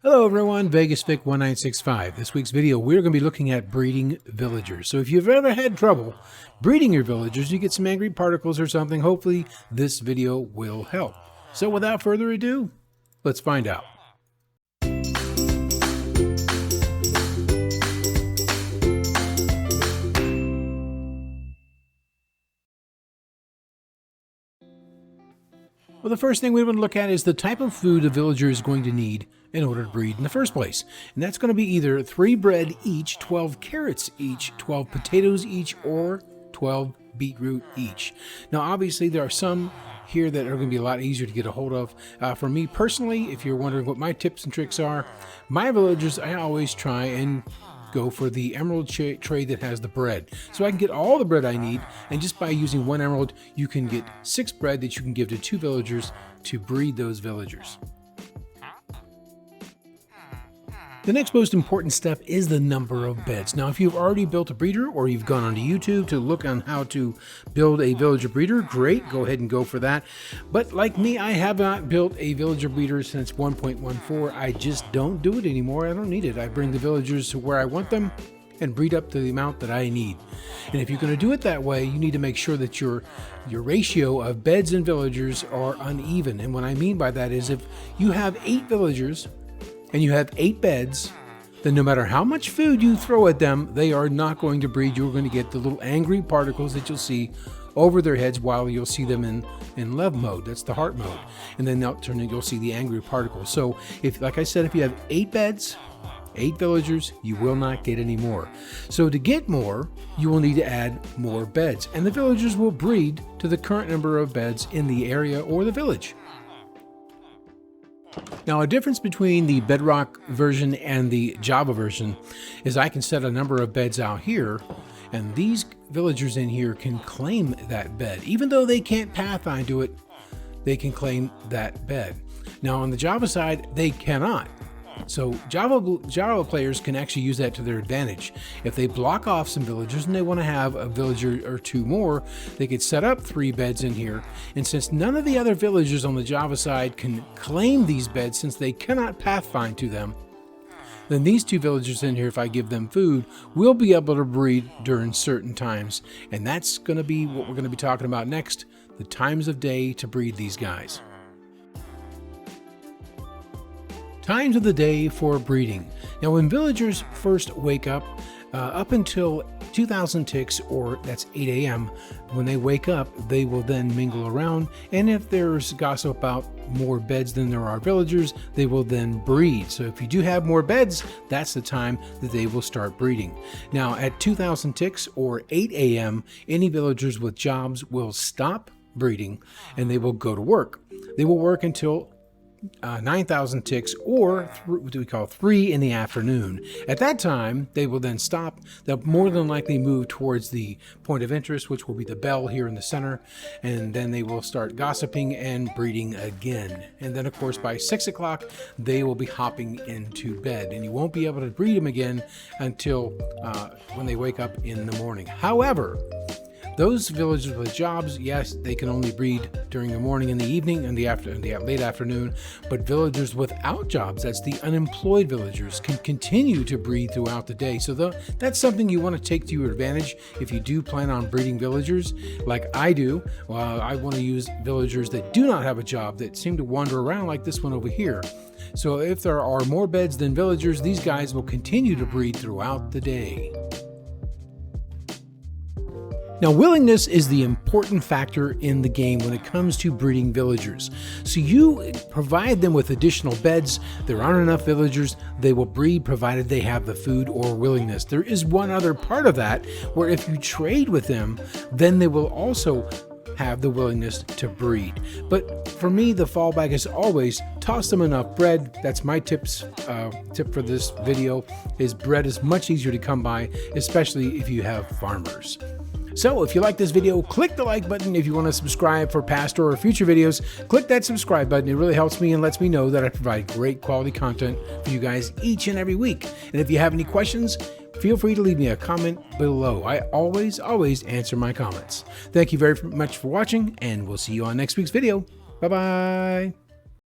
Hello everyone, VegasVic1965. This week's video, we're going to be looking at breeding villagers. So if you've ever had trouble breeding your villagers, you get some angry particles or something, hopefully this video will help. So without further ado, let's find out. Well, the first thing we want to look at is the type of food a villager is going to need in order to breed in the first place. And that's going to be either 3 bread each, 12 carrots each, 12 potatoes each, or 12 beetroot each. Now, obviously, there are some here that are going to be a lot easier to get a hold of. For me personally, if you're wondering what my tips and tricks are, my villagers, I always try and go for the emerald tray that has the bread. So I can get all the bread I need, and just by using 1 emerald, you can get 6 bread that you can give to 2 villagers to breed those villagers. The next most important step is the number of beds. Now, if you've already built a breeder or you've gone onto YouTube to look on how to build a villager breeder, great, go ahead and go for that. But like me, I have not built a villager breeder since 1.14. I just don't do it anymore. I don't need it. I bring the villagers to where I want them and breed up to the amount that I need. And if you're going to do it that way, you need to make sure that your ratio of beds and villagers are uneven. And what I mean by that is if you have 8 villagers and you have 8 beds, then no matter how much food you throw at them, they are not going to breed. You're going to get the little angry particles that you'll see over their heads while you'll see them in love mode. That's the heart mode. And then you'll see the angry particles. So if, like I said, if you have 8 beds, 8 villagers, you will not get any more. So to get more, you will need to add more beds. And the villagers will breed to the current number of beds in the area or the village. Now, a difference between the Bedrock version and the Java version is I can set a number of beds out here, and these villagers in here can claim that bed. Even though they can't pathfind to it, they can claim that bed. Now, on the Java side, they cannot. So Java players can actually use that to their advantage. If they block off some villagers and they want to have a villager or 2 more, they could set up 3 beds in here. And since none of the other villagers on the Java side can claim these beds since they cannot pathfind to them, then these 2 villagers in here, if I give them food, will be able to breed during certain times. And that's going to be what we're going to be talking about next, the times of day to breed these guys. Times of the day for breeding. Now, when villagers first wake up until 2,000 ticks, or that's 8 a.m., when they wake up, they will then mingle around. And if there's gossip about more beds than there are villagers, they will then breed. So if you do have more beds, that's the time that they will start breeding. Now, at 2,000 ticks, or 8 a.m., any villagers with jobs will stop breeding and they will go to work. They will work until 9,000 ticks, or what we call 3 in the afternoon. At that time, they will then stop. They'll more than likely move towards the point of interest, which will be the bell here in the center, and then they will start gossiping and breeding again. And then, of course, by 6 o'clock, they will be hopping into bed, and you won't be able to breed them again until when they wake up in the morning. However, those villagers with jobs, yes, they can only breed during the morning and the evening and the late afternoon, but villagers without jobs, that's the unemployed villagers, can continue to breed throughout the day. So that's something you want to take to your advantage if you do plan on breeding villagers like I do. Well, I want to use villagers that do not have a job, that seem to wander around like this one over here. So if there are more beds than villagers, these guys will continue to breed throughout the day. Now, willingness is the important factor in the game when it comes to breeding villagers. So you provide them with additional beds. There aren't enough villagers, they will breed provided they have the food or willingness. There is one other part of that where if you trade with them, then they will also have the willingness to breed. But for me, the fallback is always toss them enough bread. That's my tip for this video, is bread is much easier to come by, especially if you have farmers. So if you like this video, click the like button. If you want to subscribe for past or future videos, click that subscribe button. It really helps me and lets me know that I provide great quality content for you guys each and every week. And if you have any questions, feel free to leave me a comment below. I always answer my comments. Thank you very much for watching, and we'll see you on next week's video. Bye-bye.